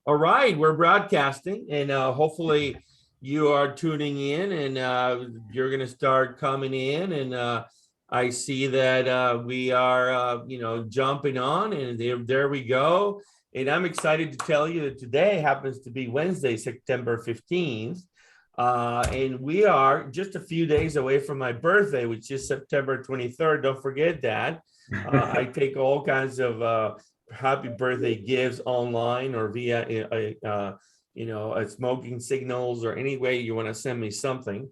All right, we're broadcasting, and hopefully you are tuning in, and you're going to start coming in. And I see that we are, jumping on, and there we go. And I'm excited to tell you that today happens to be Wednesday, September 15th. And we are just a few days away from my birthday, which is September 23rd. Don't forget that. I take all kinds of happy birthday gifts online or via smoking signals or any way you want to send me something.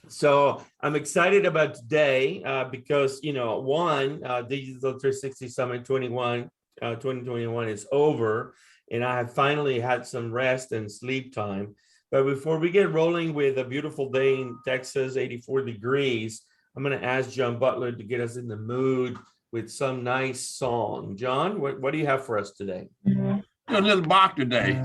So I'm excited about today because Digital 360 Summit 2021 is over, and I have finally had some rest and sleep time. But before we get rolling with a beautiful day in Texas, 84 degrees, I'm going to ask John Butler to get us in the mood with some nice song. John, what do you have for us today? A little Bach today.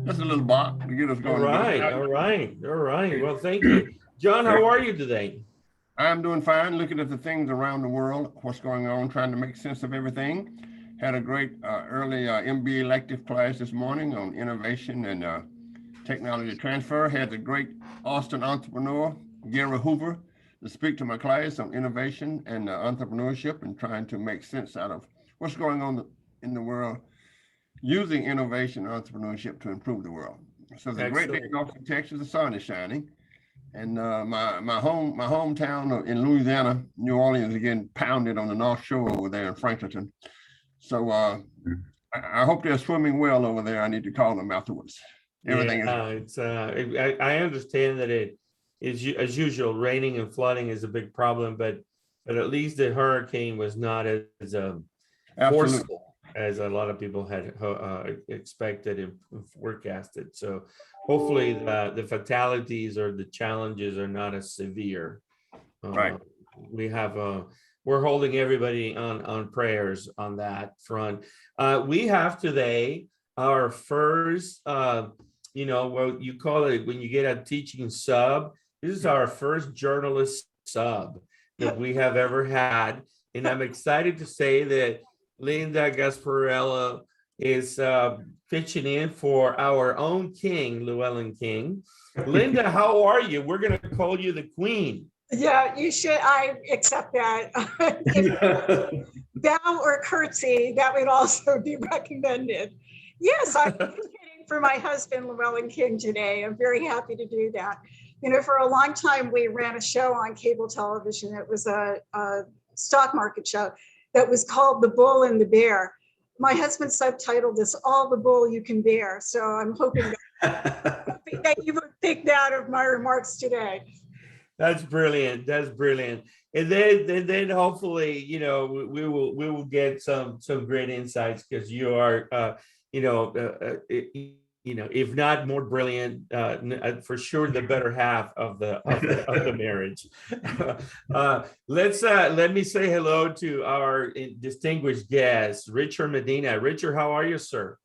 Just a little Bach to get us going. All right. Well, thank you. John, how are you today? I'm doing fine, looking at the things around the world, what's going on, trying to make sense of everything. Had a great early MBA elective class this morning on innovation and technology transfer. Had the great Austin entrepreneur, Gary Hoover, to speak to my class on innovation and entrepreneurship and trying to make sense out of what's going on in the world, using innovation and entrepreneurship to improve the world. So it's a great day in Austin, Texas. The sun is shining. And my hometown in Louisiana, New Orleans, again, pounded on the North Shore over there in Franklinton. So I hope they're swimming well over there. I need to call them afterwards. Everything is. I understand that it is, as usual, raining and flooding is a big problem, but at least the hurricane was not as forceful as a lot of people had expected and forecasted. So hopefully the fatalities or the challenges are not as severe. Right. We're holding everybody on prayers on that front. We have today our first, what you call it when you get a teaching sub. This is our first journalist sub that we have ever had. And I'm excited to say that Linda Gasparella is pitching in for our own king, Llewelyn King. Linda, how are you? We're going to call you the queen. Yeah, you should. I accept that. Bow or curtsy, that would also be recommended. Yes, I'm advocating for my husband, Llewelyn King, today. I'm very happy to do that. For a long time, we ran a show on cable television. It was a stock market show that was called The Bull and the Bear. My husband subtitled this All the Bull You Can Bear. So I'm hoping that you would think that of my remarks today. That's brilliant. And then hopefully, we will get some great insights because you are, if not more brilliant, for sure the better half of the marriage. Let me say hello to our distinguished guest, Richard Medina. Richard, how are you, sir?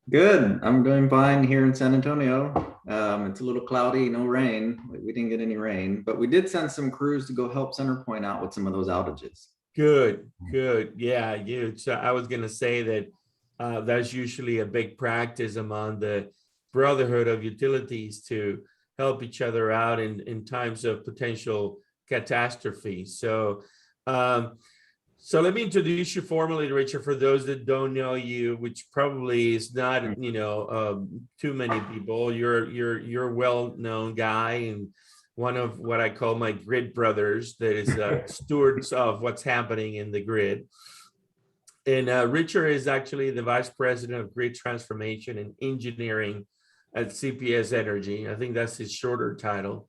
Good. I'm doing fine here in San Antonio. It's a little cloudy, no rain. We didn't get any rain, but we did send some crews to go help Centerpoint out with some of those outages. Good. Yeah, so I was going to say that that's usually a big practice among the brotherhood of utilities to help each other out in times of potential catastrophe. So let me introduce you formally, Richard, for those that don't know you, which probably is not, too many people. You're a well-known guy and one of what I call my grid brothers that is stewards of what's happening in the grid. And Richard is actually the Vice President of Grid Transformation and Engineering at CPS Energy. I think that's his shorter title.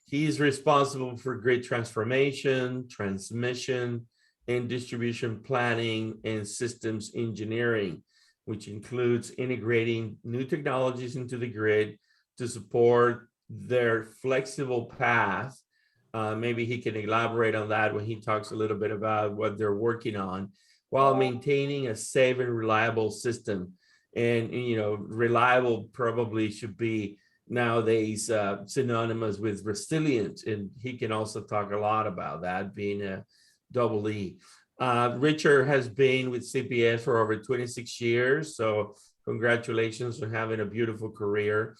He's responsible for grid transformation, transmission, and distribution planning and systems engineering, which includes integrating new technologies into the grid to support their flexible path. Maybe he can elaborate on that when he talks a little bit about what they're working on, while maintaining a safe and reliable system. and reliable probably should be nowadays synonymous with resilient, and he can also talk a lot about that, being a double E. Richard has been with CPS for over 26 years, so congratulations on having a beautiful career,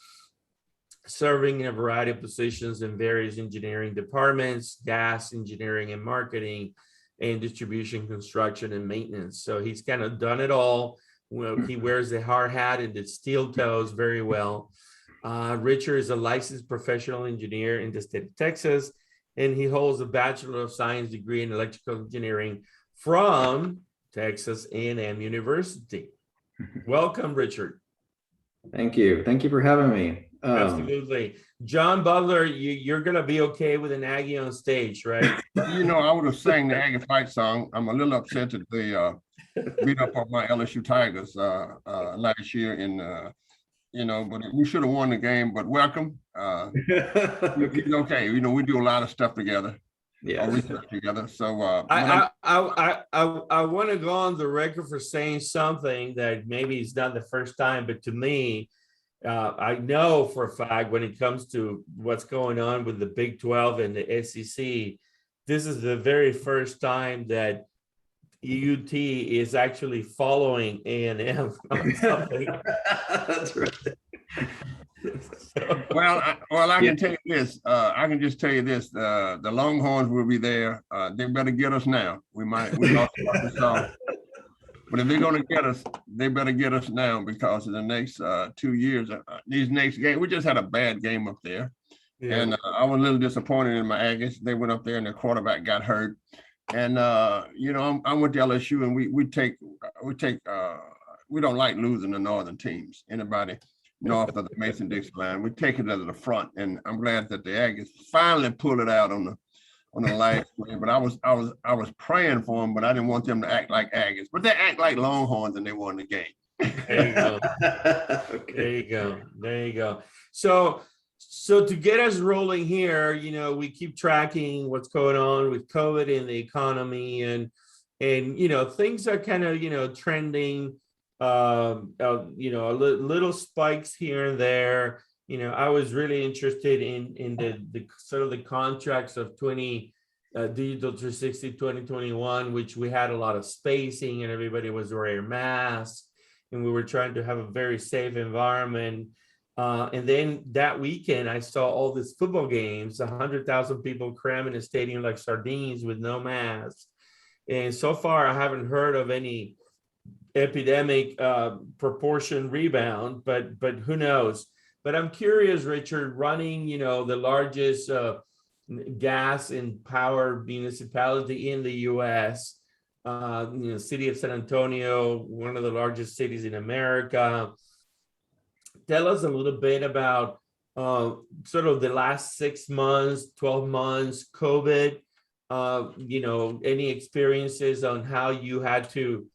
serving in a variety of positions in various engineering departments, gas engineering and marketing, and distribution, construction, and maintenance. So he's kind of done it all. Well, he wears the hard hat and the steel toes very well. Richard is a licensed professional engineer in the state of Texas, and he holds a Bachelor of Science degree in electrical engineering from Texas A&M University. Welcome, Richard. Thank you. Thank you for having me. Absolutely. John Butler, you're going to be okay with an Aggie on stage, right? I would have sang the Aggie fight song. I'm a little upset that they beat up on my LSU Tigers last year but we should have won the game, but welcome. Okay. We do a lot of stuff together. Yeah. Research together. So I want to go on the record for saying something that maybe it's not the first time, but to me, I know for a fact when it comes to what's going on with the Big 12 and the SEC, this is the very first time that UT is actually following A&M on something. That's right. Well, I can tell you this. I can just tell you this. The Longhorns will be there. They better get us now. We lost Arkansas. But if they're going to get us, they better get us now, because in the next 2 years, these next games, we just had a bad game up there. Yeah. And I was a little disappointed in my Aggies. They went up there and their quarterback got hurt. And, I went to LSU, and we don't like losing the northern teams. Anybody north of the Mason-Dixon line, we take it to the front. And I'm glad that the Aggies finally pulled it out on the last play. But I was praying for them, but I didn't want them to act like Aggies. But they act like Longhorns, and they won the game. There you go. Okay. There you go. So to get us rolling here, we keep tracking what's going on with COVID and the economy, and things are kind of trending, little spikes here and there. I was really interested in the sort of the contracts of Digital 360 2021, which we had a lot of spacing and everybody was wearing masks, and we were trying to have a very safe environment. And then that weekend, I saw all these football games, 100,000 people cramming a stadium like sardines with no masks. And so far, I haven't heard of any epidemic proportion rebound, but who knows? But I'm curious, Richard, running, the largest gas and power municipality in the U.S., city of San Antonio, one of the largest cities in America. Tell us a little bit about sort of the last 6 months, 12 months, COVID, any experiences on how you had to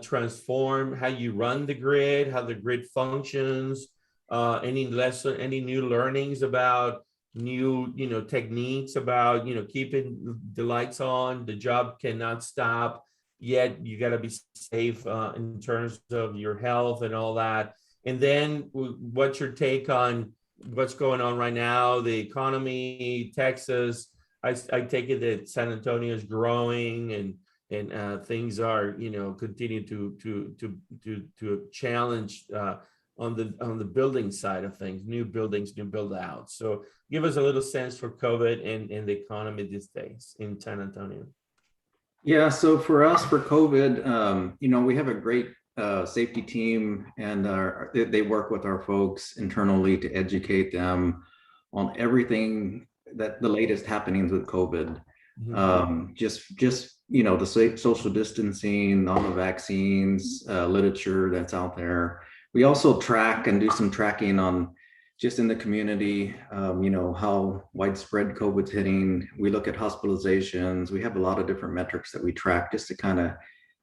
transform, how you run the grid, how the grid functions, any new learnings about new, techniques about, keeping the lights on, the job cannot stop, yet you got to be safe in terms of your health and all that. And then what's your take on what's going on right now, the economy, Texas? I take it that San Antonio is growing and things are, continue to challenge on the building side of things, new buildings, new build outs. So give us a little sense for COVID and the economy these days in San Antonio. Yeah, so for us, for COVID, we have a great safety team, and they work with our folks internally to educate them on everything that the latest happenings with COVID. Mm-hmm. Just the social distancing, all the vaccines, literature that's out there. We also track and do some tracking on just in the community, how widespread COVID's hitting. We look at hospitalizations. We have a lot of different metrics that we track just to kind of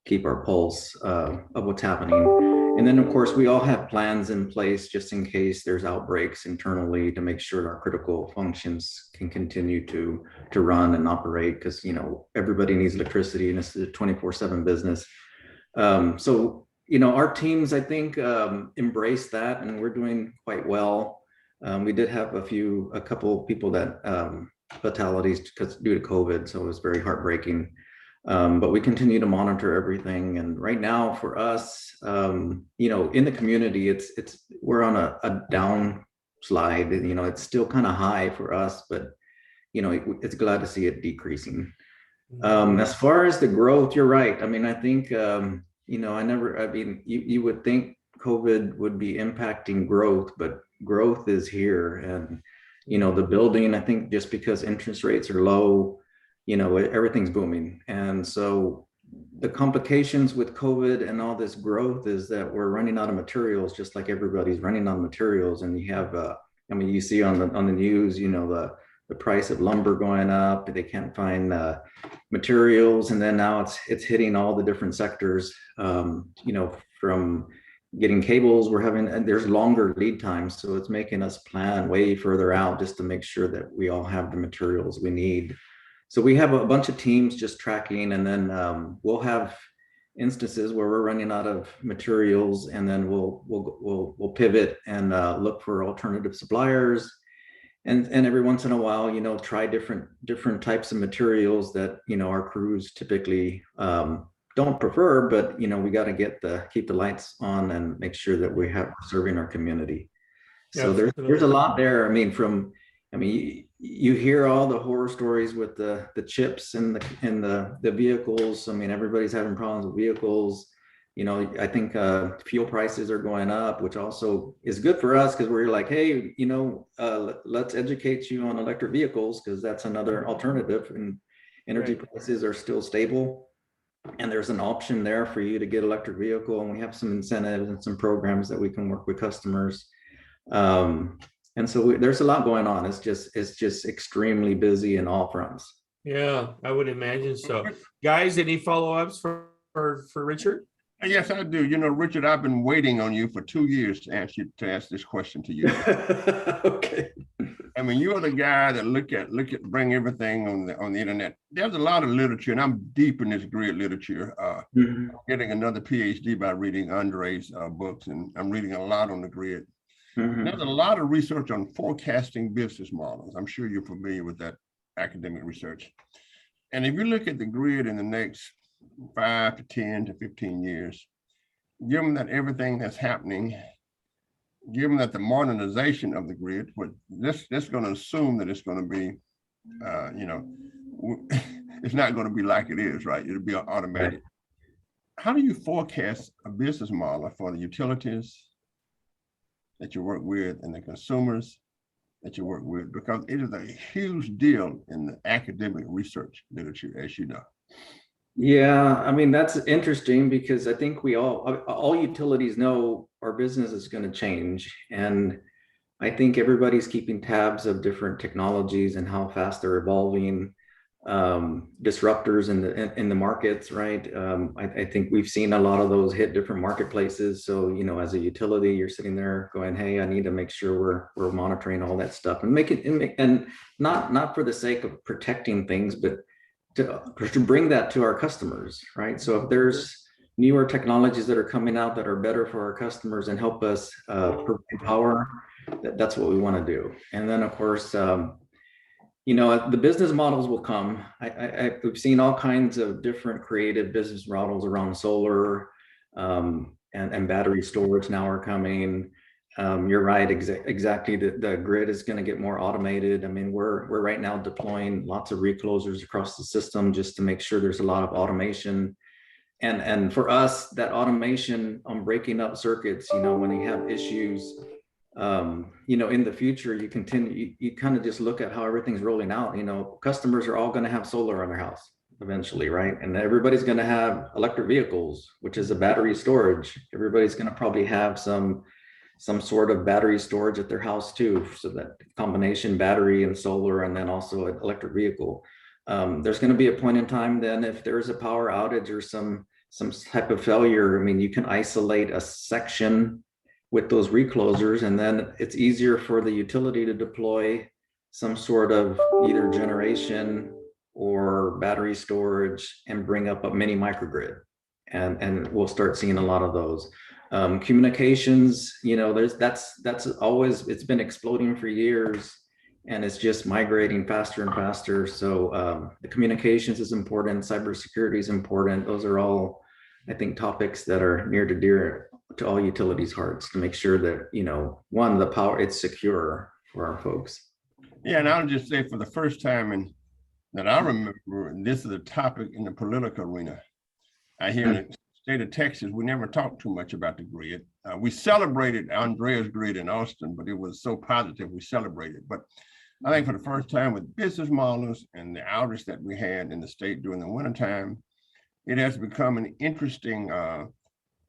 keep our pulse of what's happening. And then, of course, we all have plans in place just in case there's outbreaks internally to make sure our critical functions can continue to run and operate, because, everybody needs electricity and it's a 24/7 business. So our teams, I think, embrace that, and we're doing quite well. We did have a couple people that fatalities due to COVID, so it was very heartbreaking. But we continue to monitor everything. And right now for us, in the community, we're on a downslide. It's still kind of high for us, but it's glad to see it decreasing. As far as the growth, you're right. I mean, I think, you would think COVID would be impacting growth, but growth is here. And, the building, I think just because interest rates are low, everything's booming. And so the complications with COVID and all this growth is that we're running out of materials, just like everybody's running out of materials. And you have, you see on the news, the price of lumber going up, they can't find materials. And then now it's hitting all the different sectors, from getting cables, there's longer lead times. So it's making us plan way further out just to make sure that we all have the materials we need. So we have a bunch of teams just tracking, and then we'll have instances where we're running out of materials, and then we'll pivot and look for alternative suppliers. And every once in a while, try different types of materials that, our crews typically don't prefer, but, we got to keep the lights on and make sure that we have serving our community. So there's a lot there. You hear all the horror stories with the chips and the vehicles. Everybody's having problems with vehicles. I think fuel prices are going up, which also is good for us because we're like, hey, let's educate you on electric vehicles because that's another alternative, and energy prices are still stable. And there's an option there for you to get electric vehicle, and we have some incentives and some programs that we can work with customers. And so there's a lot going on. It's just extremely busy in all fronts. Yeah, I would imagine so. Guys, any follow-ups for Richard? Yes, I do. Richard, I've been waiting on you for 2 years to ask this question to you. Okay. You're the guy that bring everything on the internet. There's a lot of literature, and I'm deep in this grid literature. I'm getting another PhD by reading Andre's books, and I'm reading a lot on the grid. There's a lot of research on forecasting business models. I'm sure you're familiar with that academic research. And if you look at the grid in the next 5 to 10 to 15 years, given that everything that's happening, given that the modernization of the grid, that's going to assume that it's going to be, it's not going to be like it is, right? It'll be automatic. How do you forecast a business model for the utilities that you work with and the consumers that you work with? Because it is a huge deal in the academic research literature, as you know. Yeah, that's interesting because I think all utilities know our business is going to change. And I think everybody's keeping tabs of different technologies and how fast they're evolving, disruptors in the markets, right? I think we've seen a lot of those hit different marketplaces. So, as a utility, you're sitting there going, hey, I need to make sure we're monitoring all that stuff and not for the sake of protecting things, but to bring that to our customers, right? So if there's newer technologies that are coming out that are better for our customers and help us provide power, that's what we want to do. And then, of course, the business models will come. We've seen all kinds of different creative business models around solar and battery storage now are coming. You're right, exactly. The grid is going to get more automated. We're right now deploying lots of reclosers across the system just to make sure there's a lot of automation. And for us, that automation on breaking up circuits, when you have issues, in the future, you kind of just look at how everything's rolling out. Customers are all going to have solar on their house eventually, right? And everybody's going to have electric vehicles, which is a battery storage. Everybody's going to probably have some sort of battery storage at their house too. So that combination battery and solar, and then also an electric vehicle. There's going to be a point in time then if there's a power outage or some type of failure, you can isolate a section with those reclosers, and then it's easier for the utility to deploy some sort of either generation or battery storage and bring up a mini microgrid. and we'll start seeing a lot of those. Communications, that's always, it's been exploding for years, and it's just migrating faster and faster. So the communications is important, cybersecurity is important. Those are all, I think, topics that are near to dear to all utilities' hearts, to make sure that, one, the power, it's secure for our folks. Yeah, and I'll just say, for the first time that I remember, this is a topic in the political arena. I hear in the state of Texas, we never talked too much about the grid. We celebrated Andrea's grid in Austin, but it was so positive, we celebrated. But I think for the first time, with business models and the outage that we had in the state during the wintertime, it has become an interesting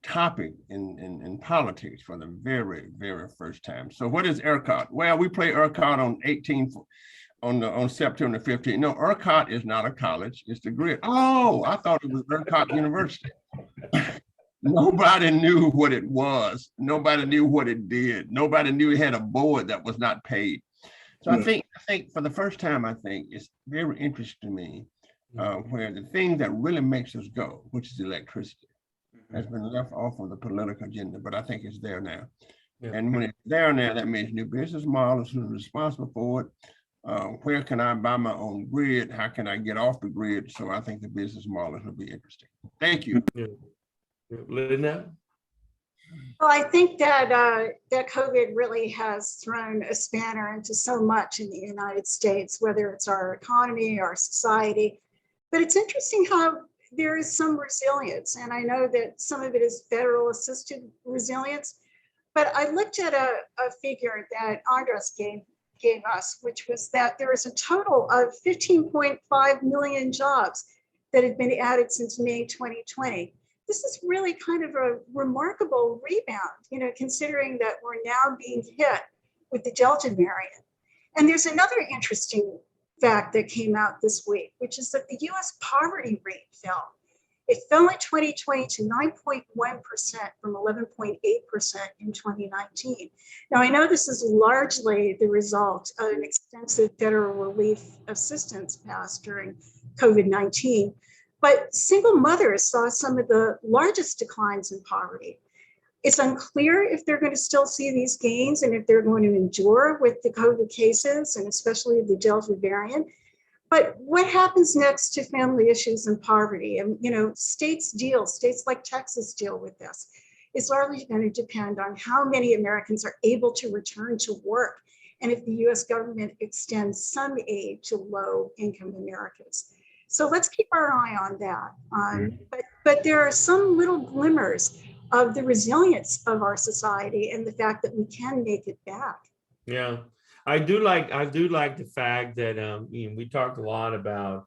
topic in politics for the very, very first time. So what is ERCOT? Well, we play ERCOT on September 15th. No, ERCOT is not a college, it's the grid. Oh, I thought it was ERCOT University. Nobody knew what it was. Nobody knew what it did. Nobody knew it had a board that was not paid. So I think for the first time, I think it's very interesting to me where the thing that really makes us go, which is electricity, has been left off of the political agenda, but I think it's there now. Yeah. And when it's there now, that means new business models, who's responsible for it, where can I buy my own grid, how can I get off the grid? So I think the business models will be interesting. Thank you. Yeah. Linda? Well, I think that that COVID really has thrown a spanner into so much in the United States, whether it's our economy, our society. But it's interesting how there is some resilience, and I know that some of it is federal assisted resilience. But I looked at a figure that Andres gave us, which was that there is a total of 15.5 million jobs that have been added since May 2020. This is really kind of a remarkable rebound, considering that we're now being hit with the Delta variant. And there's another interesting fact that came out this week, which is that the US poverty rate fell. It fell in 2020 to 9.1% from 11.8% in 2019. Now, I know this is largely the result of an extensive federal relief assistance passed during COVID-19, but single mothers saw some of the largest declines in poverty. It's unclear if they're going to still see these gains and if they're going to endure with the COVID cases and especially the Delta variant. But what happens next to family issues and poverty? And states like Texas deal with this. It's largely going to depend on how many Americans are able to return to work and if the US government extends some aid to low income Americans. So let's keep our eye on that. But there are some little glimmers of the resilience of our society and the fact that we can make it back. Yeah, I do like the fact that we talked a lot about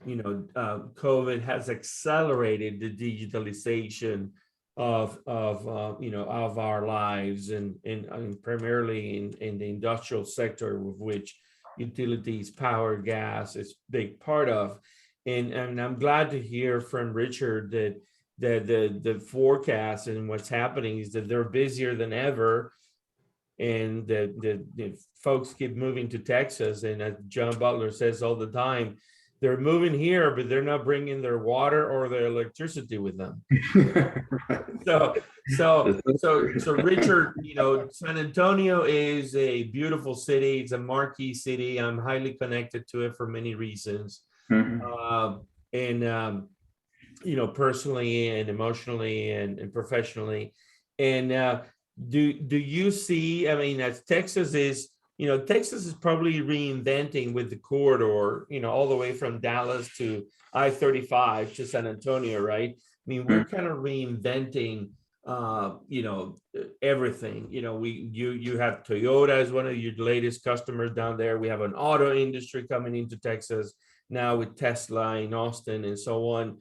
COVID has accelerated the digitalization of our lives and primarily in the industrial sector, with which utilities, power, gas is a big part of. And I'm glad to hear from Richard that the forecast and what's happening is that they're busier than ever, and the folks keep moving to Texas. And as John Butler says all the time, they're moving here, but they're not bringing their water or their electricity with them. So Richard, San Antonio is a beautiful city. It's a marquee city. I'm highly connected to it for many reasons. Personally and emotionally and professionally. And do you see, as Texas is probably reinventing with the corridor, all the way from Dallas to I-35 to San Antonio, right? We're kind of reinventing, everything. You have Toyota as one of your latest customers down there. We have an auto industry coming into Texas now with Tesla in Austin and so on.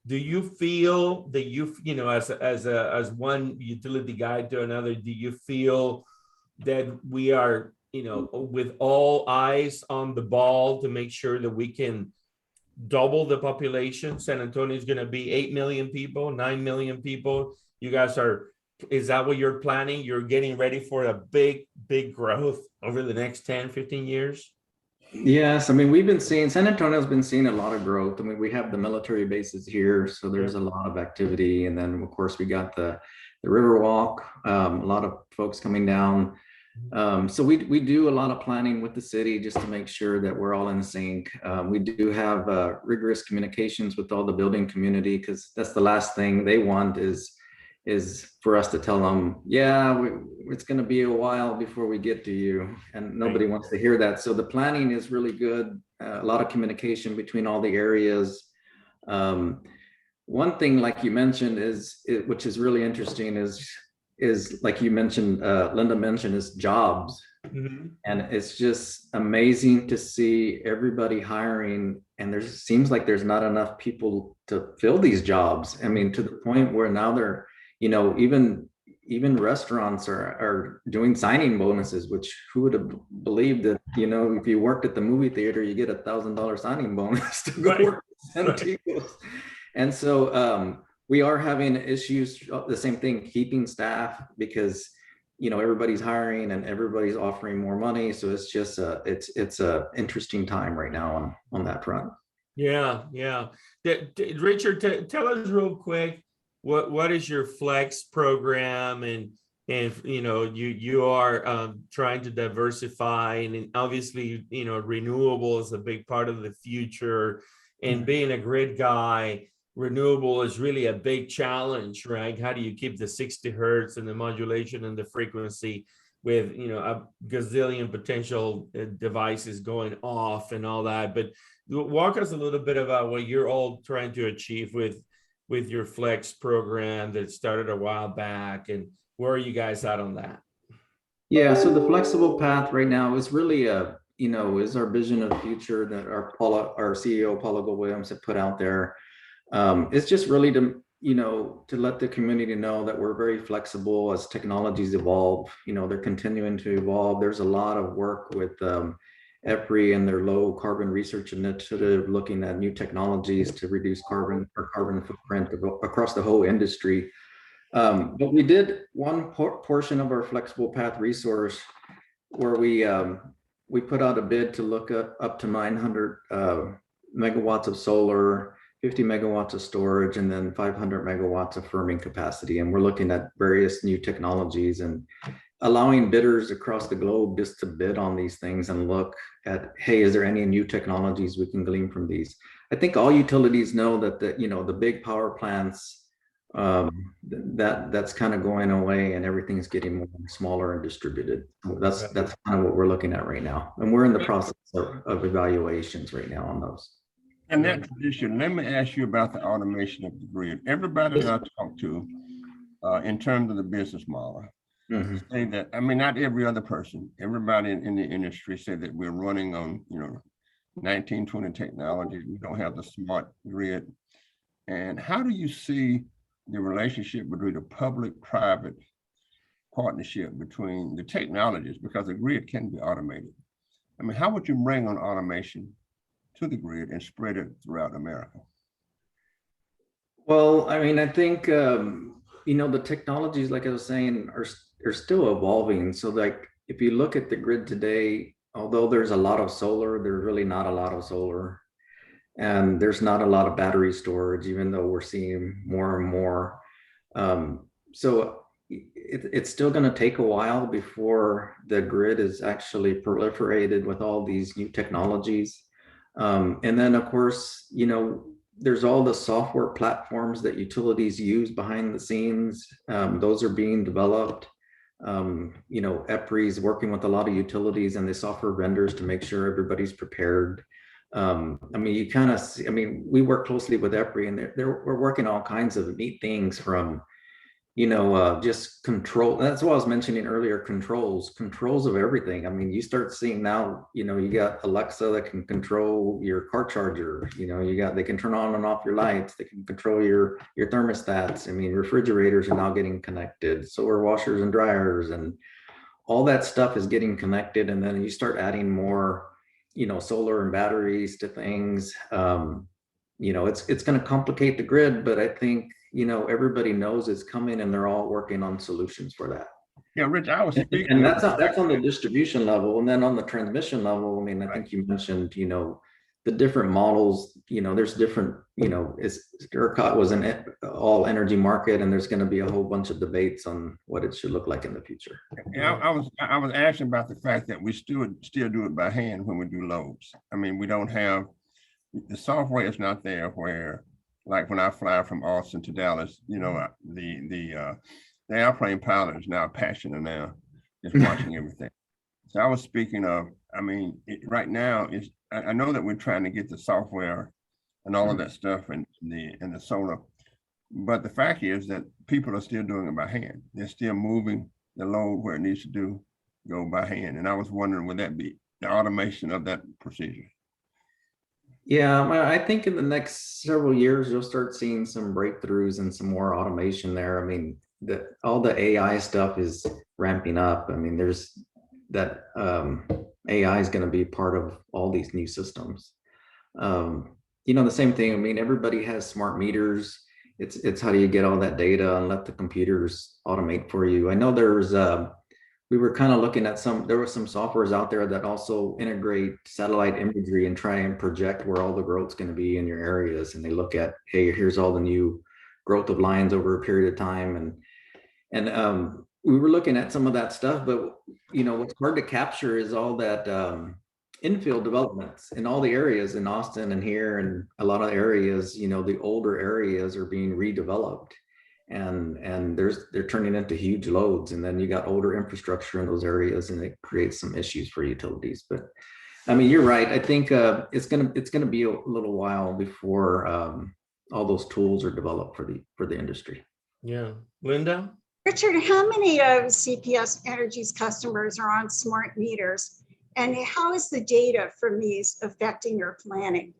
Do you feel that as one utility guy to another, do you feel that we are, with all eyes on the ball to make sure that we can double the population? San Antonio is going to be 8 million people, 9 million people. You guys is that what you're planning? You're getting ready for a big growth over the next 10, 15 years? Yes, I mean, we've been seeing, San Antonio's been seeing a lot of growth. I mean, we have the military bases here, so there's a lot of activity. And then, of course, we got the Riverwalk, a lot of folks coming down. So we do a lot of planning with the city just to make sure that we're all in sync. We do have rigorous communications with all the building community, because that's the last thing they want is for us to tell them, yeah, it's going to be a while before we get to you, and nobody wants to hear that. So the planning is really good. A lot of communication between all the areas. One thing, like you mentioned, which is really interesting, is like you mentioned, Linda mentioned, is jobs. And it's just amazing to see everybody hiring, and there seems like there's not enough people to fill these jobs. I mean, to the point where now they're, even restaurants are doing signing bonuses, which who would have believed that, if you worked at the movie theater, you get $1,000 signing bonus to go work at Santiago's. And so we are having issues, the same thing, keeping staff, because everybody's hiring and everybody's offering more money. So it's just it's a interesting time right now on that front. Yeah. Richard, tell us real quick, what is your flex program, and you are trying to diversify, and obviously renewable is a big part of the future, and being a grid guy, renewable is really a big challenge, right? How do you keep the 60 hertz and the modulation and the frequency with a gazillion potential devices going off and all that? But walk us a little bit about what you're all trying to achieve with your flex program that started a while back, and where are you guys at on that? Yeah, so the flexible path right now is really is our vision of the future that our CEO Paula Williams had put out there. It's just really to let the community know that we're very flexible as technologies evolve. They're continuing to evolve. There's a lot of work with EPRI and their low carbon research initiative, looking at new technologies to reduce carbon footprint across the whole industry. But we did one portion of our flexible path resource where we put out a bid to look at up to 900 megawatts of solar, 50 megawatts of storage, and then 500 megawatts of firming capacity. And we're looking at various new technologies and allowing bidders across the globe just to bid on these things and look at, hey, is there any new technologies we can glean from these? I think all utilities know that the big power plants, that's kind of going away, and everything's getting more smaller and distributed. So that's kind of what we're looking at right now, and we're in the process of evaluations right now on those. And that tradition, let me ask you about the automation of the grid. Everybody that I talk to, in terms of the business model, say that, I mean, not every other person, everybody in the industry say that we're running on, 1920 technology. We don't have the smart grid. And how do you see the relationship between the public-private partnership between the technologies, because the grid can be automated? I mean, how would you bring on automation to the grid and spread it throughout America? Well, I mean, I think, the technologies, like I was saying, are still evolving. So like, if you look at the grid today, although there's a lot of solar, there's really not a lot of solar. And there's not a lot of battery storage, even though we're seeing more and more. So it's still going to take a while before the grid is actually proliferated with all these new technologies. And then, of course, there's all the software platforms that utilities use behind the scenes. Those are being developed. EPRI is working with a lot of utilities and the software vendors to make sure everybody's prepared. I mean, you kind of see, I mean, we work closely with EPRI, and we're working all kinds of neat things from, just control. That's what I was mentioning earlier, controls of everything. I mean, you start seeing now, you got Alexa that can control your car charger, they can turn on and off your lights, they can control your thermostats. I mean, refrigerators are now getting connected, solar washers and dryers, and all that stuff is getting connected. And then you start adding more solar and batteries to things. It's going to complicate the grid, but I think, everybody knows it's coming, and they're all working on solutions for that. Yeah, Rich, I was speaking. And that's on the distribution level. And then on the transmission level, I mean, I think you mentioned, the different models, there's different, ERCOT was an all energy market, and there's going to be a whole bunch of debates on what it should look like in the future. Yeah, I was asking about the fact that we still do it by hand when we do loads. I mean, we don't have, the software is not there where, like when I fly from Austin to Dallas, the airplane pilot is now passionate now, just watching everything. So I was speaking of, I mean, right now is, I know that we're trying to get the software and all of that stuff and the solar, but the fact is that people are still doing it by hand. They're still moving the load where it needs to go by hand. And I was wondering, would that be the automation of that procedure? Yeah, I think in the next several years, you'll start seeing some breakthroughs and some more automation there. I mean, all the AI stuff is ramping up. I mean, there's that AI is going to be part of all these new systems. The same thing. I mean, everybody has smart meters. It's how do you get all that data and let the computers automate for you. I know we were kind of looking at there were some softwares out there that also integrate satellite imagery and try and project where all the growth's going to be in your areas. And they look at, hey, here's all the new growth of lines over a period of time. And we were looking at some of that stuff, but what's hard to capture is all that infill developments in all the areas in Austin and here, and a lot of areas, the older areas are being redeveloped, and they're turning into huge loads, and then you got older infrastructure in those areas, and it creates some issues for utilities. But I mean, you're right. I think it's gonna be a little while before all those tools are developed for the industry. Yeah, Linda. Richard, how many of CPS Energy's customers are on smart meters? And how is the data from these affecting your planning?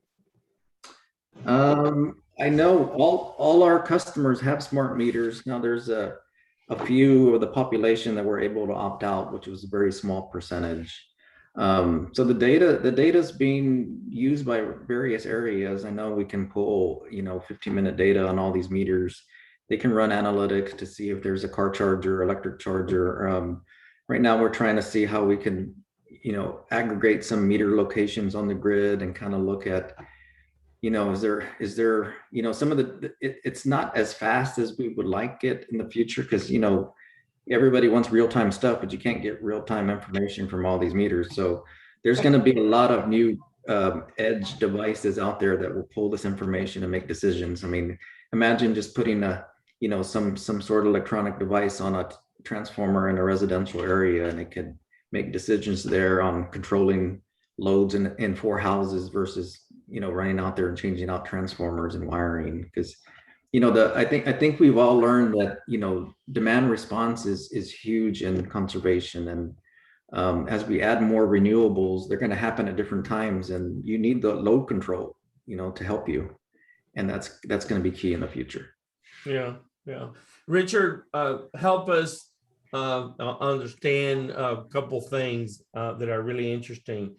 I know all our customers have smart meters. Now there's a few of the population that were able to opt out, which was a very small percentage. So the data is being used by various areas. I know we can pull 15-minute data on all these meters. They can run analytics to see if there's a car charger, electric charger. Right now, we're trying to see how we can, aggregate some meter locations on the grid and kind of look at, is there, some of it's not as fast as we would like it in the future, because, everybody wants real-time stuff, but you can't get real-time information from all these meters. So there's going to be a lot of new edge devices out there that will pull this information and make decisions. I mean, imagine just putting some sort of electronic device on a transformer in a residential area, and it could make decisions there on controlling loads in 4 houses versus running out there and changing out transformers and wiring. Because I think we've all learned that demand response is huge in conservation, and as we add more renewables, they're going to happen at different times, and you need the load control to help you, and that's going to be key in the future. Yeah. Richard, help us understand a couple things that are really interesting.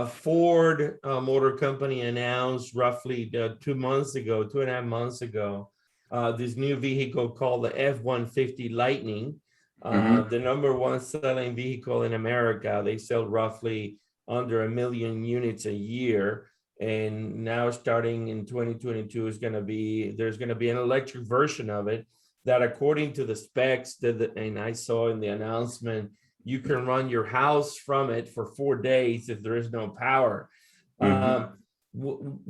Ford Motor Company announced roughly 2.5 months ago, this new vehicle called the F-150 Lightning, the #1 selling vehicle in America. They sell roughly under 1 million units a year. And now starting in 2022 there's going to be an electric version of it that, according to the specs and I saw in the announcement, you can run your house from it for 4 days if there is no power.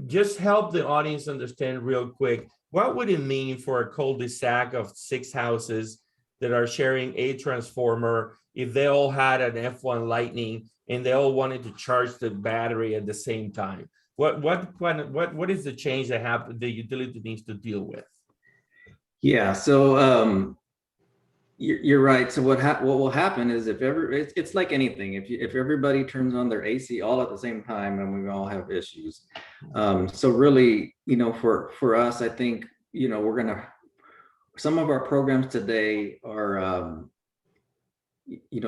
Just help the audience understand real quick, what would it mean for a cul-de-sac of 6 houses that are sharing a transformer if they all had an F1 Lightning and they all wanted to charge the battery at the same time? What is the change that the utility needs to deal with? Yeah, so you're right. So what will happen is it's like anything. If everybody turns on their AC all at the same time, and we all have issues. So really, for us, I think some of our programs today are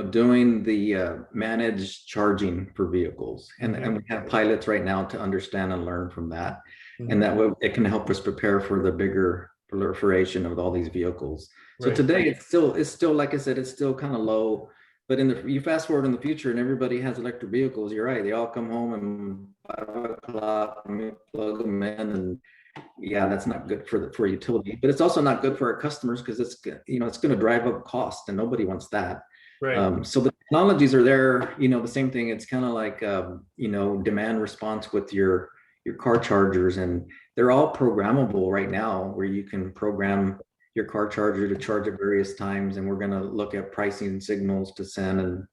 doing the managed charging for vehicles, and we have pilots right now to understand and learn from that, and that way it can help us prepare for the bigger proliferation of all these vehicles. So Right. today it's still like I said, it's still kind of low. But you fast forward in the future and everybody has electric vehicles, you're right. They all come home and 5 o'clock and we plug them in, and yeah, that's not good for utility, but it's also not good for our customers because it's going to drive up cost and nobody wants that. Right. So the technologies are there, the same thing. It's kind of like, demand response with your car chargers, and they're all programmable right now where you can program your car charger to charge at various times. And we're going to look at pricing signals to send and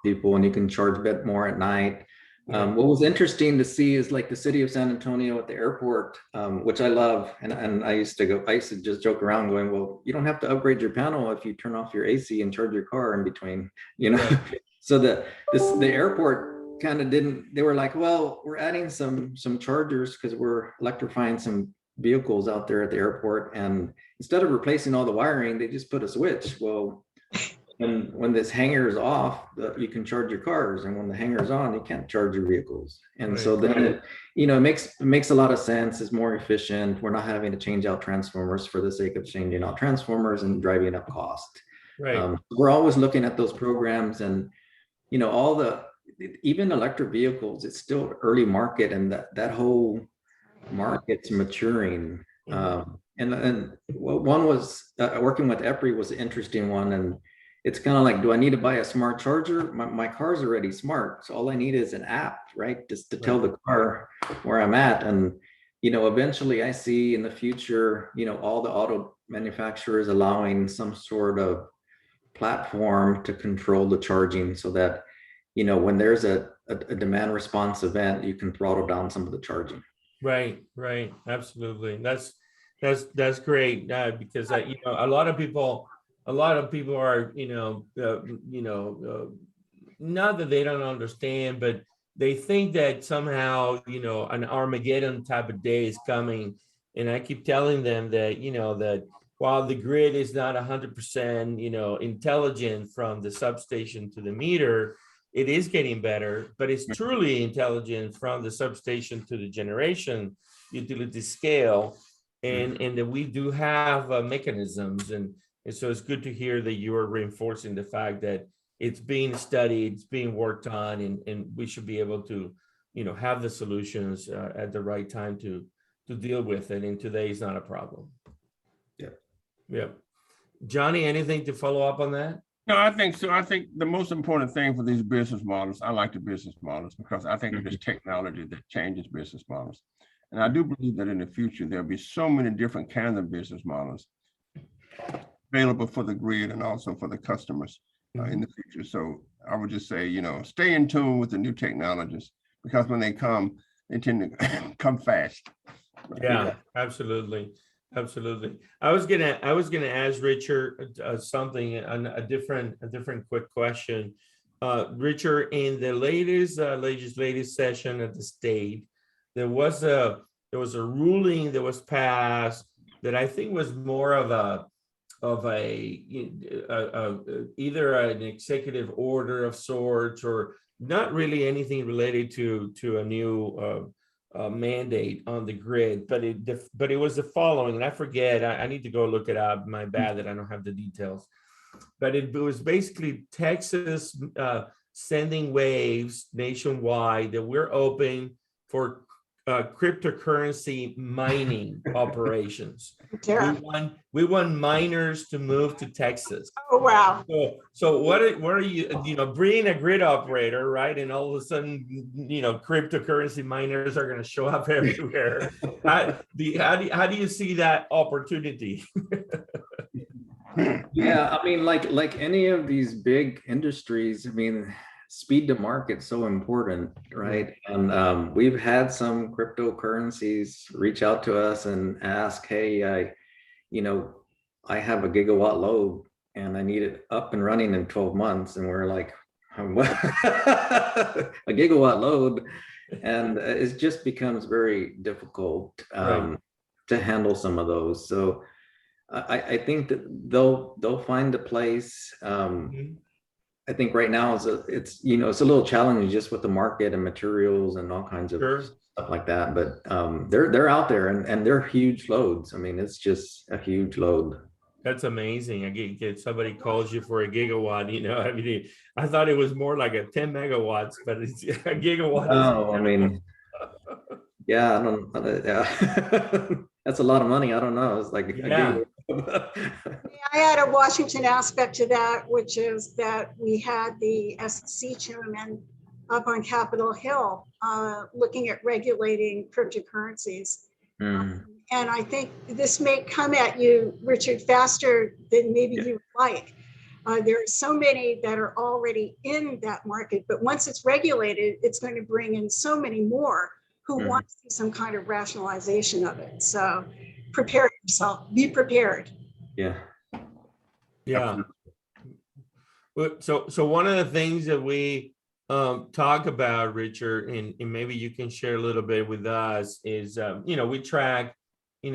people, and you can charge a bit more at night. What was interesting to see is like the city of San Antonio at the airport, which I love. And I used to just joke around going, well, you don't have to upgrade your panel if you turn off your AC and charge your car in between, So the airport kind of they were like, well, we're adding some chargers because we're electrifying some vehicles out there at the airport. And instead of replacing all the wiring, they just put a switch. Well, and when this hanger is off, you can charge your cars, and when the hanger is on, you can't charge your vehicles. And so then it makes a lot of sense. It's more efficient. We're not having to change out transformers for the sake of changing out transformers and driving up cost. Right. We're always looking at those programs, and even electric vehicles, it's still early market, and that whole market's maturing. And one was working with EPRI was an interesting one, and it's kind of like, do I need to buy a smart charger? My car's already smart, so all I need is an app, right? Just to tell the car where I'm at. And eventually I see in the future, all the auto manufacturers allowing some sort of platform to control the charging, so that when there's a demand response event, you can throttle down some of the charging. Right. Absolutely. That's great, because a lot of people are not that they don't understand, but they think that somehow an Armageddon type of day is coming. And I keep telling them that that while the grid is not 100% intelligent from the substation to the meter, it is getting better, but it's truly intelligent from the substation to the generation utility scale, and that we do have mechanisms, and so it's good to hear that you are reinforcing the fact that it's being studied, it's being worked on, and we should be able to have the solutions at the right time to deal with it. And today is not a problem. Yeah. Johnny, anything to follow up on that? No, I think so. I think the most important thing for these business models, I like the business models because I think it is technology that changes business models. And I do believe that in the future, there'll be so many different kinds of business models available for the grid and also for the customers in the future. So I would just say, stay in tune with the new technologies, because when they come, they tend to come fast. Yeah, absolutely. I was gonna ask Richard something, a different quick question. Richard, in the latest legislative session at the state, there was a ruling that was passed that I think was more of either an executive order of sorts, or not really anything related to a new mandate on the grid, but it was the following, and I forget. I need to go look it up. My bad that I don't have the details. But it was basically Texas sending waves nationwide that we're open for cryptocurrency mining operations. Yeah. We want miners to move to Texas. Oh, wow. So what are you being a grid operator, right? And all of a sudden, cryptocurrency miners are going to show up everywhere. How do you see that opportunity? Yeah, I mean, like any of these big industries, I mean, speed to market so important, right? And we've had some cryptocurrencies reach out to us and ask, hey, I have a gigawatt load and I need it up and running in 12 months. And we're like, what? A gigawatt load? And it just becomes very difficult to handle some of those. So I think that they'll find a place. I think right now it's a little challenging just with the market and materials and all kinds of stuff stuff like that. But they're out there, and they're huge loads. I mean, it's just a huge load. That's amazing. I get somebody calls you for a gigawatt, I mean, I thought it was more like a 10 megawatts, but it's a gigawatt. Oh, I mean, yeah, I don't, yeah. That's a lot of money. I don't know. It's like, Yeah. I had a Washington aspect to that, which is that we had the SEC chairman up on Capitol Hill looking at regulating cryptocurrencies. And I think this may come at you, Richard, faster than maybe you would like. There are so many that are already in that market, but once it's regulated, it's going to bring in so many more who want to see some kind of rationalization of it. So prepare yourself, be prepared. Yeah. Yeah. So one of the things that we talk about, Richard, and maybe you can share a little bit with us is, we track,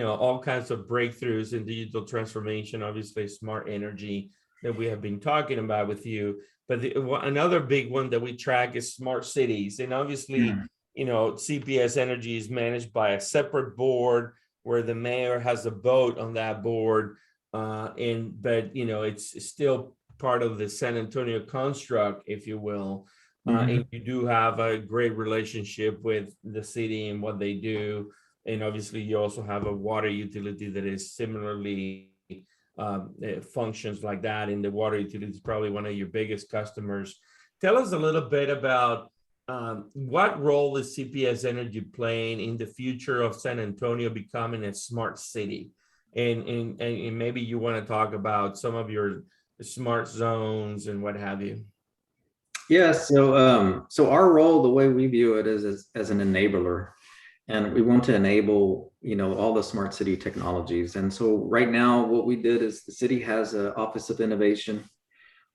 all kinds of breakthroughs in digital transformation, obviously smart energy that we have been talking about with you. But another big one that we track is smart cities. And obviously, CPS Energy is managed by a separate board where the mayor has a vote on that board. But it's still part of the San Antonio construct, if you will. And you do have a great relationship with the city and what they do. And obviously you also have a water utility that is similarly functions like that. And the water utility is probably one of your biggest customers. Tell us a little bit about what role is CPS Energy playing in the future of San Antonio becoming a smart city? And maybe you want to talk about some of your smart zones and what have you. Yeah, so our role, the way we view it, is as an enabler, and we want to enable, all the smart city technologies. And so right now, what we did is the city has an Office of Innovation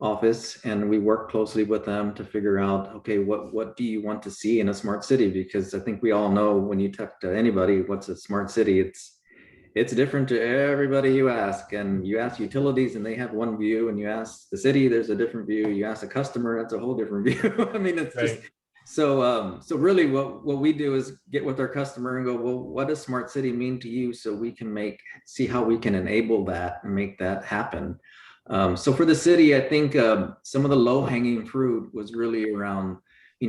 office, and we work closely with them to figure out, okay, what do you want to see in a smart city? Because I think we all know when you talk to anybody, what's a smart city? It's different to everybody you ask, and you ask utilities and they have one view, and you ask the city, there's a different view. You ask a customer, that's a whole different view. I mean, it's right. Just so really what we do is get with our customer and go, well, what does smart city mean to you? So we can see how we can enable that and make that happen. So for the city, I think some of the low hanging fruit was really around,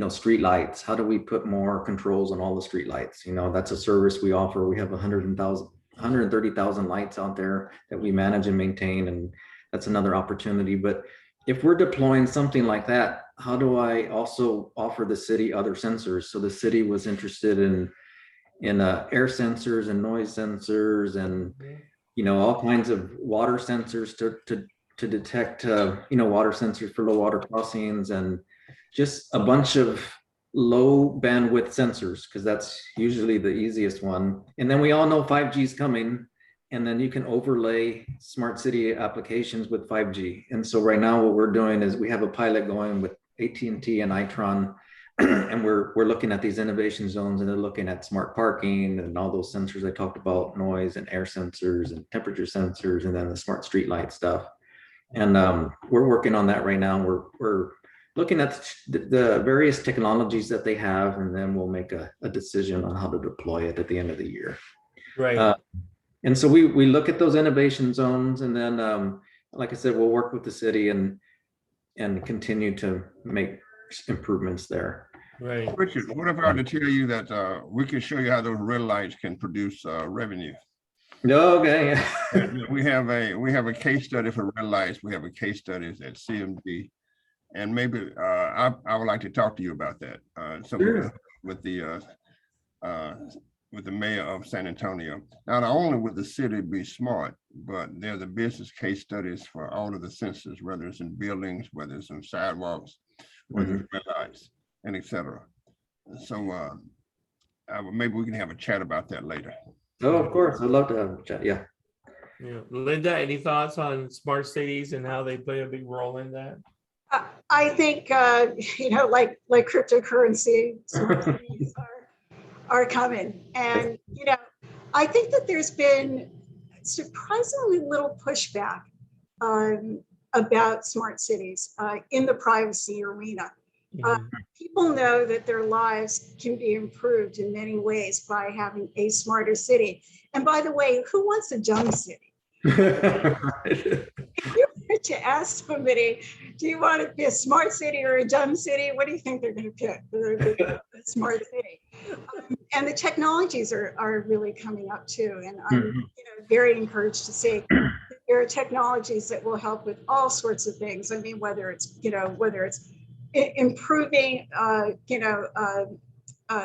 street lights. How do we put more controls on all the street lights? That's a service we offer. We have 130,000 lights out there that we manage and maintain, and that's another opportunity. But if we're deploying something like that, how do I also offer the city other sensors? So the city was interested in air sensors and noise sensors and all kinds of water sensors to detect water sensors for low water crossings, and just a bunch of low bandwidth sensors, because that's usually the easiest one. And then we all know 5G is coming, and then you can overlay smart city applications with 5G. And so right now what we're doing is we have a pilot going with AT&T and Itron, and we're looking at these innovation zones, and they're looking at smart parking and all those sensors I talked about, noise and air sensors and temperature sensors, and then the smart street light stuff. And we're working on that right now. We're looking at the various technologies that they have, and then we'll make a decision on how to deploy it at the end of the year. Right. And so we look at those innovation zones, and then, like I said, we'll work with the city and continue to make improvements there. Right. Richard, what if I were to tell you that we can show you how those red lights can produce revenue? Okay. we have a case study for red lights. We have a case studies at CMD, and maybe I would like to talk to you about that. Sure. With the mayor of San Antonio. Not only would the city be smart, but there's a business case studies for all of the sensors, whether it's in buildings, whether it's in sidewalks, whether it's red lights, and etc. So maybe we can have a chat about that later. Oh, of course. I'd love to have a chat. Yeah. Yeah. Linda, any thoughts on smart cities and how they play a big role in that? I think, like cryptocurrency, smart cities are coming. And, I think that there's been surprisingly little pushback about smart cities in the privacy arena. Mhm. People know that their lives can be improved in many ways by having a smarter city. And by the way, who wants a dumb city? If you were to ask somebody, do you want to be a smart city or a dumb city? What do you think they're going to pick? They're going to pick a smart city. And the technologies are really coming up too. And I'm very encouraged to see there are technologies that will help with all sorts of things. I mean, whether it's improving,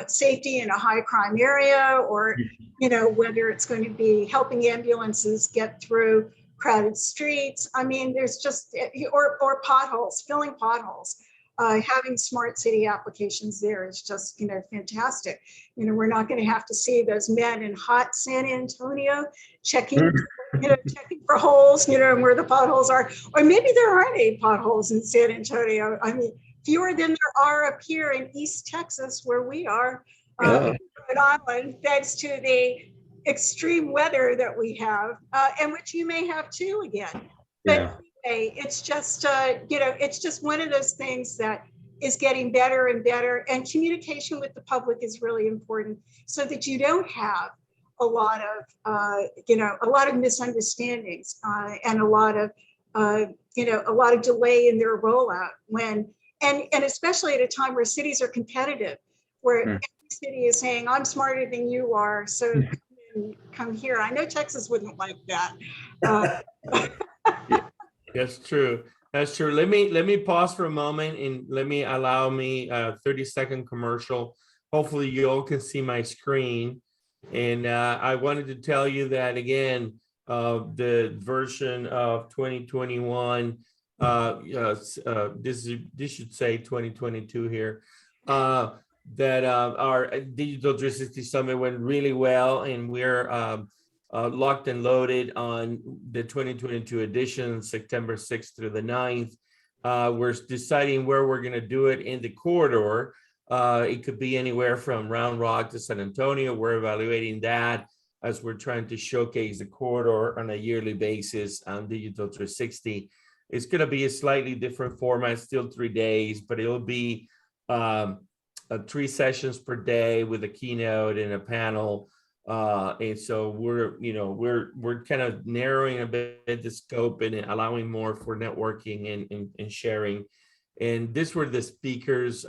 safety in a high crime area, or, whether it's going to be helping ambulances get through crowded streets. I mean, there's just, or potholes, filling potholes. Having smart city applications there is just, fantastic. We're not going to have to see those men in hot San Antonio checking for holes, and where the potholes are. Or maybe there aren't any potholes in San Antonio. I mean, fewer than there are up here in East Texas, where we are, Rhode Island, thanks to the extreme weather that we have, and which you may have too again. But anyway, it's just, it's just one of those things that is getting better and better. And communication with the public is really important, so that you don't have a lot of misunderstandings and a lot of delay in their rollout and especially at a time where cities are competitive, where every city is saying, I'm smarter than you are, so come here. I know Texas wouldn't like that. That's true. That's true. Let me pause for a moment and allow me a 30-second commercial. Hopefully you all can see my screen. And I wanted to tell you that again, the version of 2021, this should say 2022 here, that our Digital 360 Summit went really well, and we're locked and loaded on the 2022 edition, September 6th through the 9th. We're deciding where we're going to do it in the corridor. It could be anywhere from Round Rock to San Antonio. We're evaluating that as we're trying to showcase the corridor on a yearly basis on Digital 360. It's going to be a slightly different format, still 3 days, but it'll be 3 sessions per day with a keynote and a panel. And so we're kind of narrowing a bit the scope and allowing more for networking and sharing. And these were the speakers,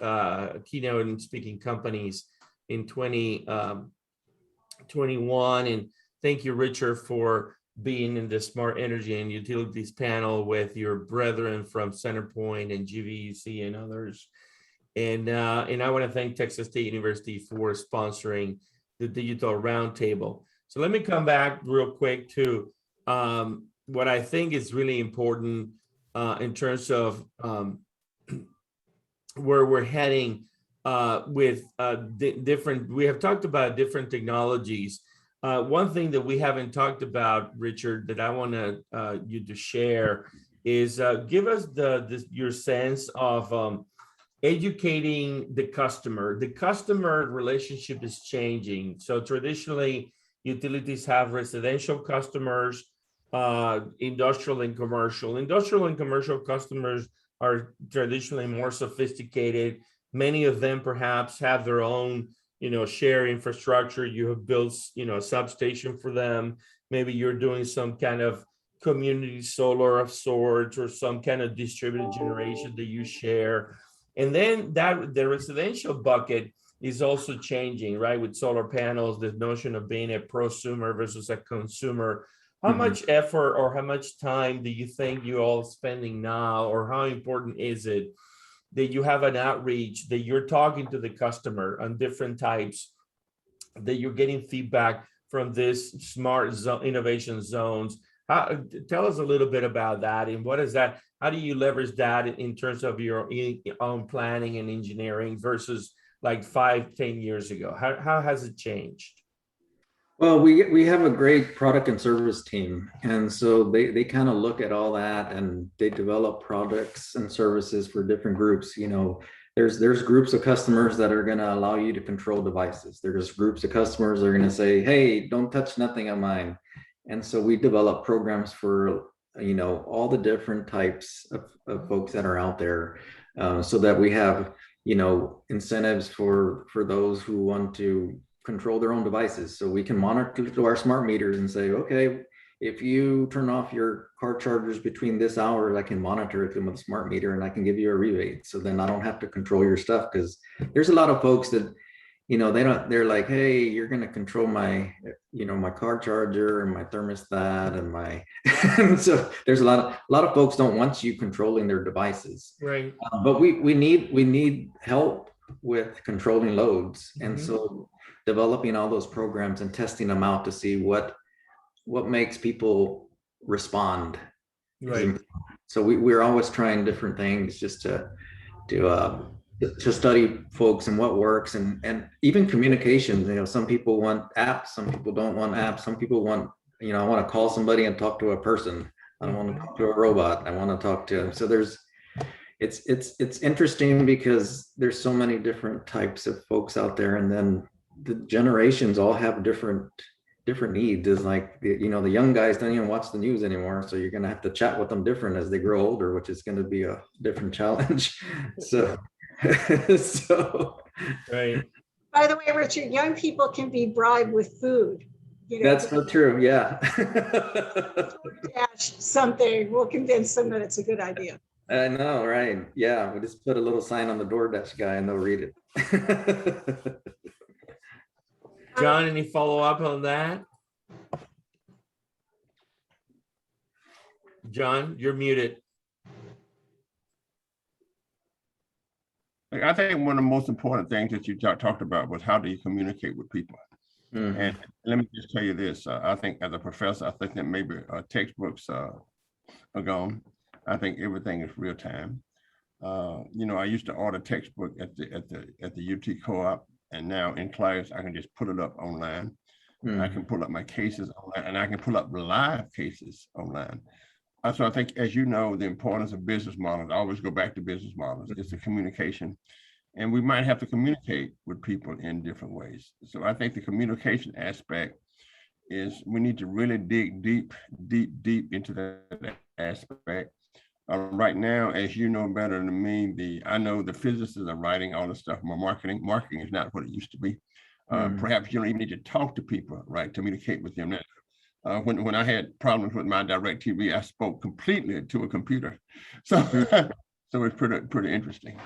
keynote and speaking companies in 2021. And thank you, Richard, for being in the Smart Energy and Utilities panel with your brethren from Centerpoint and GVUC and others. And I want to thank Texas State University for sponsoring the Digital Roundtable. So let me come back real quick to what I think is really important in terms of where we're heading with different, we have talked about different technologies. One thing that we haven't talked about, Richard, that I want you to share is give us your sense of educating the customer. The customer relationship is changing. So traditionally, utilities have residential customers, industrial and commercial. Industrial and commercial customers are traditionally more sophisticated. Many of them perhaps have their own, share infrastructure. You have built, a substation for them. Maybe you're doing some kind of community solar of sorts or some kind of distributed generation that you share. And then the residential bucket is also changing, right? With solar panels, the notion of being a prosumer versus a consumer. How much effort or how much time do you think you all spending now, or how important is it that you have an outreach, that you're talking to the customer on different types, that you're getting feedback from this smart innovation zones? Tell us a little bit about that, and what is that? How do you leverage that in terms of your own planning and engineering versus like 5-10 years ago? How has it changed? Well, we have a great product and service team. And so they kind of look at all that, and they develop products and services for different groups. There's groups of customers that are going to allow you to control devices. There's groups of customers that are going to say, hey, don't touch nothing on mine. And so we develop programs for, all the different types of folks that are out there, so that we have incentives for those who want to control their own devices. So we can monitor to our smart meters and say, okay, if you turn off your car chargers between this hour, I can monitor it with a smart meter and I can give you a rebate. So then I don't have to control your stuff, because there's a lot of folks that, they're like, hey, you're going to control my, my car charger and my thermostat and my, so there's a lot of folks don't want you controlling their devices. Right. But we need help with controlling loads. And so developing all those programs and testing them out to see what makes people respond. Right. So we're always trying different things just to study folks and what works, and even communications. Some people want apps, some people don't want apps, some people want, I want to call somebody and talk to a person. I don't want to talk to a robot. I want to talk to, so it's interesting because there's so many different types of folks out there, and then the generations all have different needs. Is like, the young guys don't even watch the news anymore, so you're going to have to chat with them different as they grow older, which is going to be a different challenge. So Right. By the way, Richard, young people can be bribed with food. That's so true. Yeah. Something will convince them that it's a good idea. I know, right? Yeah, we just put a little sign on the DoorDash guy and they'll read it. John, any follow up on that? John, you're muted. I think one of the most important things that you talked about was how do you communicate with people. And let me just tell you this, I think as a professor, I think that maybe textbooks are gone. I think everything is real time. I used to order textbook at the UT co-op, and now in class, I can just put it up online. I can pull up my cases online, and I can pull up live cases online. So I think, as you know, the importance of business models, I always go back to business models. It's the communication. And we might have to communicate with people in different ways. So I think the communication aspect is we need to really dig deep into that aspect. Right now, as you know better than me, I know the physicists are writing all the stuff more marketing. Marketing is not what it used to be. Perhaps you don't even need to talk to people, right? Communicate with them. When I had problems with my DirecTV, I spoke completely to a computer. So it's pretty interesting.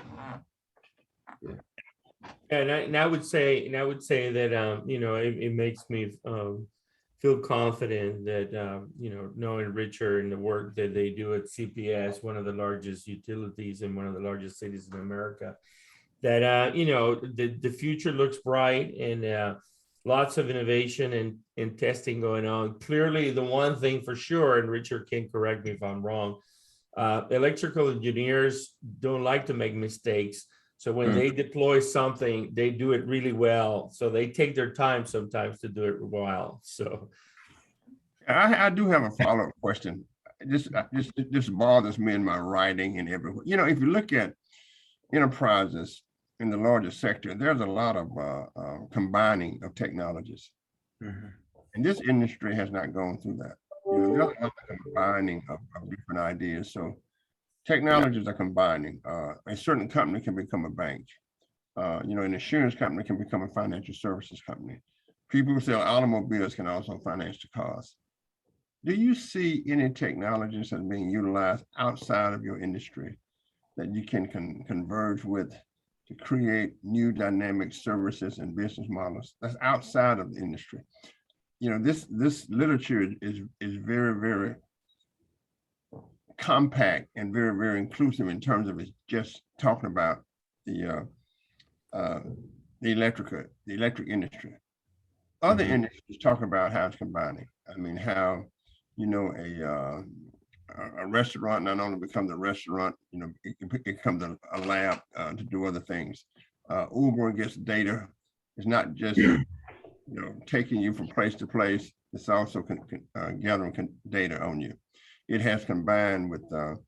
And I would say that it makes me feel confident that knowing Richard and the work that they do at CPS, one of the largest utilities in one of the largest cities in America, that the future looks bright, and lots of innovation and testing going on. Clearly, the one thing for sure, and Richard can correct me if I'm wrong, electrical engineers don't like to make mistakes. So when they deploy something, they do it really well. So they take their time sometimes to do it well. So I do have a follow-up question. This bothers me in my writing and everywhere. If you look at enterprises in the largest sector, there's a lot of combining of technologies. And this industry has not gone through that. There's a lot of combining of different ideas. So technologies are combining. A certain company can become a bank. An insurance company can become a financial services company. People who sell automobiles can also finance the cars. Do you see any technologies that are being utilized outside of your industry that you can converge with to create new dynamic services and business models that's outside of the industry? This literature is very, very compact and very, very inclusive in terms of it's just talking about the electric industry. Other industries talk about how it's combining. I mean, how a restaurant not only becomes a restaurant, it becomes a lab to do other things. Uber gets data. It's not just taking you from place to place. It's also gathering data on you. It has combined with all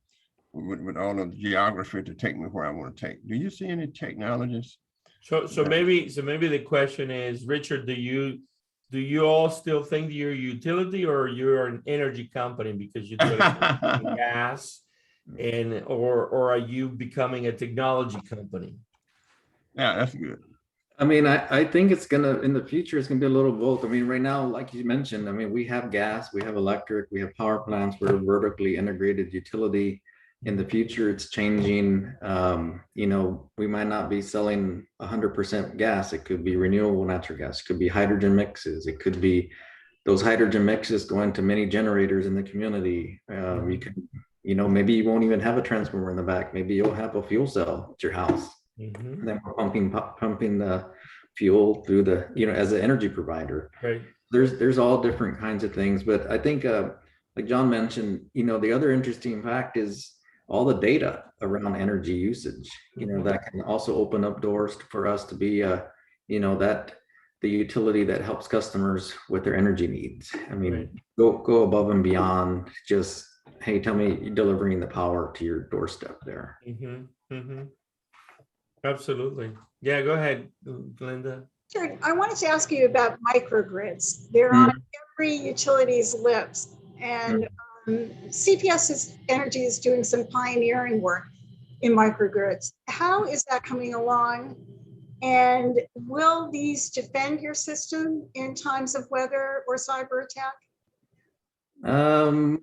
of the geography to take me where I want to take. Do you see any technologies? So maybe the question is, Richard, do you all still think you're a utility or you're an energy company because you do gas, or are you becoming a technology company? Yeah, that's good. I mean, I think it's gonna, in the future, it's gonna be a little both. I mean, right now, like you mentioned, I mean, we have gas, we have electric, we have power plants, we're a vertically integrated utility. In the future, it's changing. You know, we might not be selling 100% gas. It could be renewable natural gas, it could be hydrogen mixes, it could be those hydrogen mixes going to many generators in the community. You can, you know, maybe you won't even have a transformer in the back. Maybe you'll have a fuel cell at your house. And then we're pumping the fuel through the, you know, as an energy provider. Right. There's all different kinds of things, but I think like John mentioned, you know, the other interesting fact is all the data around energy usage, you know, that can also open up doors for us to be you know, that the utility that helps customers with their energy needs. I mean, go above and beyond just, hey, tell me you're delivering the power to your doorstep there. Absolutely. Yeah, go ahead, Glenda. Sure. I wanted to ask you about microgrids. They're on every utility's lips, and CPS Energy is doing some pioneering work in microgrids. How is that coming along? And will these defend your system in times of weather or cyber attack? I mean,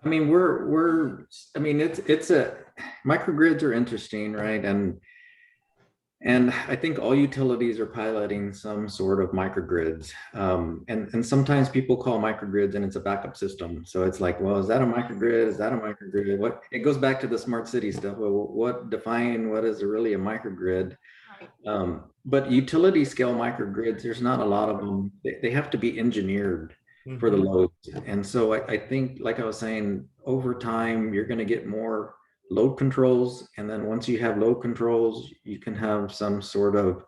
I mean, it's a, microgrids are interesting, right? And I think all utilities are piloting some sort of microgrids. And sometimes people call microgrids and it's a backup system. So it's like, well, is that a microgrid? Is that a microgrid? What, it goes back to the smart city stuff. Well, what is really a microgrid? But utility scale microgrids, there's not a lot of them. They have to be engineered for the loads. And so I think, like I was saying, over time, you're going to get more load controls. And then once you have load controls, you can have some sort of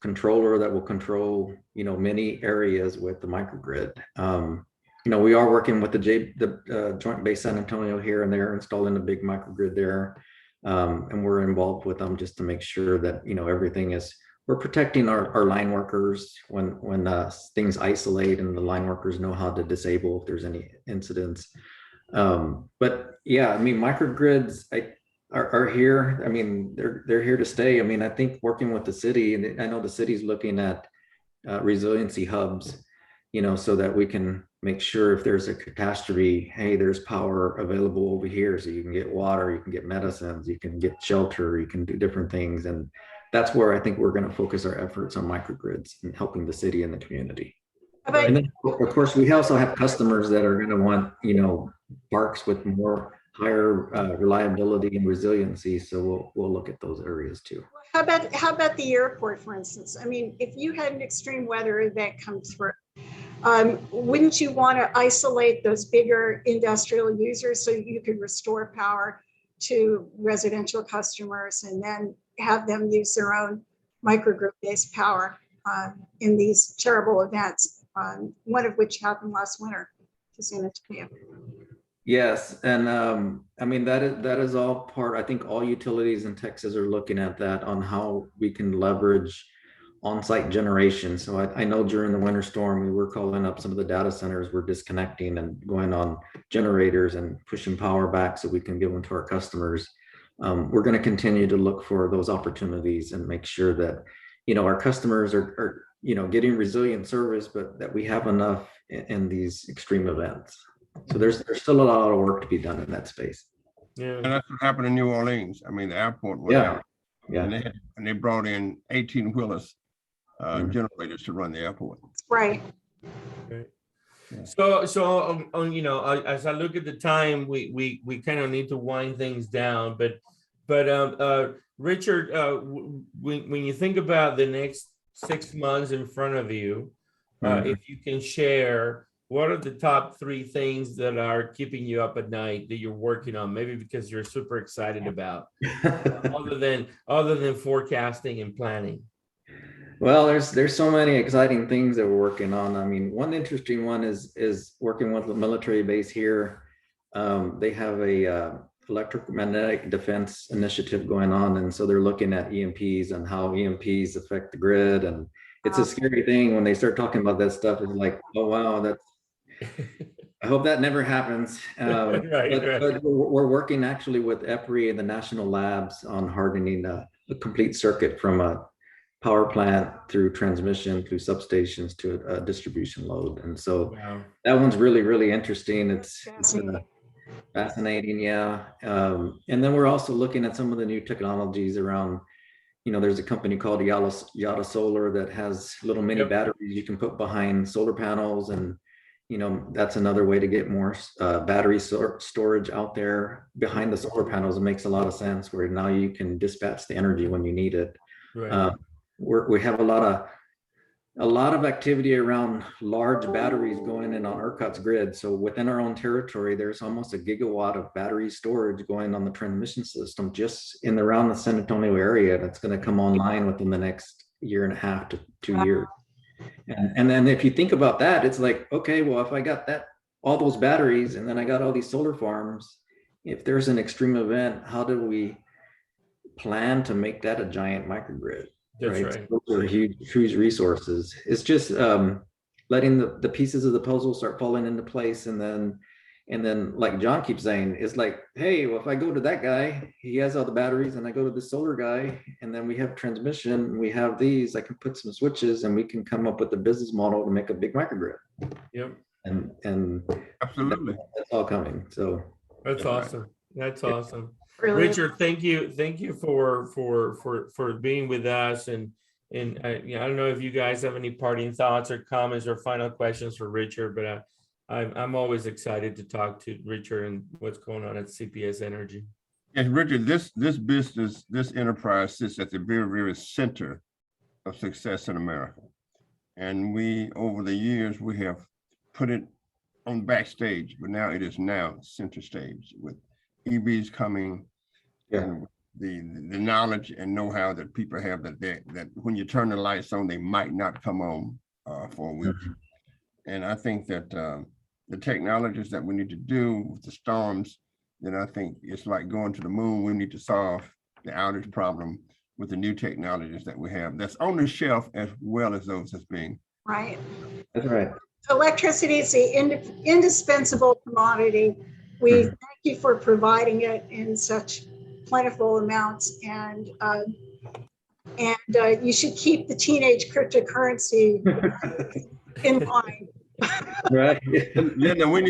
controller that will control, you know, many areas with the microgrid. You know, we are working with the Joint Base San Antonio here, and they're installing a big microgrid there. And we're involved with them just to make sure that, you know, everything is, we're protecting our line workers when things isolate, and the line workers know how to disable if there's any incidents. But yeah, I mean, microgrids are here. I mean, they're here to stay. I mean, I think working with the city, and I know the city's looking at resiliency hubs, you know, so that we can make sure if there's a catastrophe, hey, there's power available over here, so you can get water, you can get medicines, you can get shelter, you can do different things. And that's where I think we're going to focus our efforts on microgrids and helping the city and the community. And then, of course, we also have customers that are going to want, you know, parks with more higher reliability and resiliency. So we'll look at those areas too. How about the airport, for instance? I mean, if you had an extreme weather event come through, wouldn't you want to isolate those bigger industrial users so you could restore power to residential customers and then have them use their own microgrid-based power in these terrible events, one of which happened last winter to San Antonio? Yes, and I mean, that is all part, I think all utilities in Texas are looking at that on how we can leverage on-site generation. So I know during the winter storm, we were calling up some of the data centers, we're disconnecting and going on generators and pushing power back so we can give them to our customers. We're going to continue to look for those opportunities and make sure that, you know, our customers are you know, getting resilient service, but that we have enough in these extreme events. So there's still a lot of work to be done in that space. Yeah, And that's what happened in New Orleans. I mean, the airport was out, and they brought in 18-wheelers, generators to run the airport. Right. So you know, as I look at the time, we kind of need to wind things down. But Richard, when you think about the next 6 months in front of you, if you can share, what are the top 3 things that are keeping you up at night that you're working on? Maybe because you're super excited about, other than forecasting and planning. Well, there's so many exciting things that we're working on. I mean, one interesting one is working with the military base here. They have a electromagnetic defense initiative going on, and so they're looking at EMPs and how EMPs affect the grid. And it's a scary thing when they start talking about that stuff. It's like, oh wow, that's. I hope that never happens. But we're working actually with EPRI and the national labs on hardening a complete circuit from a power plant through transmission, through substations to a distribution load. And so Wow. that one's really, really interesting. It's Fascinating. fascinating, yeah. And then we're also looking at some of the new technologies around, there's a company called Yada Solar that has little mini Yep. batteries you can put behind solar panels. And, that's another way to get more battery storage out there behind the solar panels. It makes a lot of sense where now you can dispatch the energy when you need it. Right. We have a lot of activity around large batteries going in on ERCOT's grid. So within our own territory, there's almost a gigawatt of battery storage going on the transmission system just in around the San Antonio area. That's going to come online within the next 1.5 to 2 years. And then if you think about that, it's like, okay, well, if I got all those batteries and then I got all these solar farms, if there's an extreme event, how do we plan to make that a giant microgrid? That's right. right. Those are huge resources. It's just letting the pieces of the puzzle start falling into place. And then like John keeps saying, it's like, hey, well, if I go to that guy, he has all the batteries, and I go to the solar guy, and then we have transmission, we have these, I can put some switches and we can come up with a business model to make a big microgrid. Yep. And Absolutely. that's all coming. So That's awesome. That's awesome. Really. Richard, thank you for being with us. And I don't know if you guys have any parting thoughts or comments or final questions for Richard, but I'm always excited to talk to Richard and what's going on at CPS Energy. Yes, Richard, this business, this enterprise sits at the very, very center of success in America. And we, over the years, we have put it on backstage, but now it is now center stage with EVs coming, and the knowledge and know-how that people have that when you turn the lights on, they might not come on for a week. And I think that the technologies that we need to do with the storms, then I think it's like going to the moon. We need to solve the outage problem with the new technologies that we have that's on the shelf as well as those that's being. Right. that's right. Electricity is the indispensable commodity. We thank you for providing it in such plentiful amounts, and you should keep the teenage cryptocurrency in line. Right. Linda, we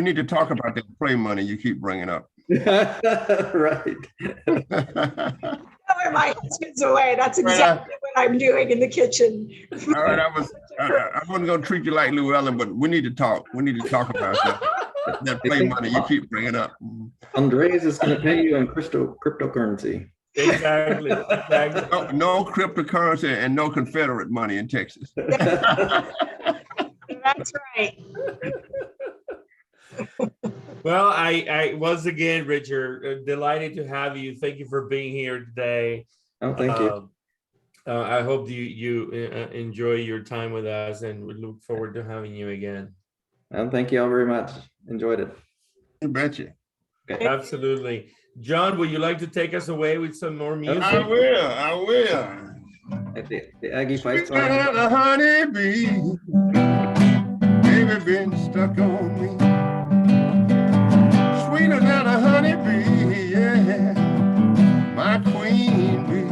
need to talk about that play money you keep bringing up. Right. Where my husband's away. That's exactly what I'm doing in the kitchen. All right, I wasn't gonna treat you like Llewelyn, but we need to talk. We need to talk about that play money you keep bringing up. Andres is going to pay you in cryptocurrency. Exactly. No cryptocurrency and no Confederate money in Texas. That's right. Well, I once again, Richard, delighted to have you. Thank you for being here today. Oh, thank you. I hope you enjoy your time with us, and we look forward to having you again. And thank you all very much. Enjoyed it. You betcha. Okay. Absolutely. John, would you like to take us away with some more music? I will. The Aggie fight song. The honeybee, baby, been stuck on me. Sweeter than a honeybee, yeah. My queen bee,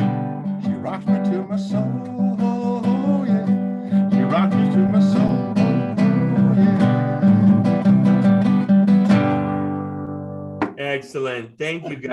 she rocks me to my soul, yeah. She rocks me to my soul, yeah. Excellent. Thank you, guys.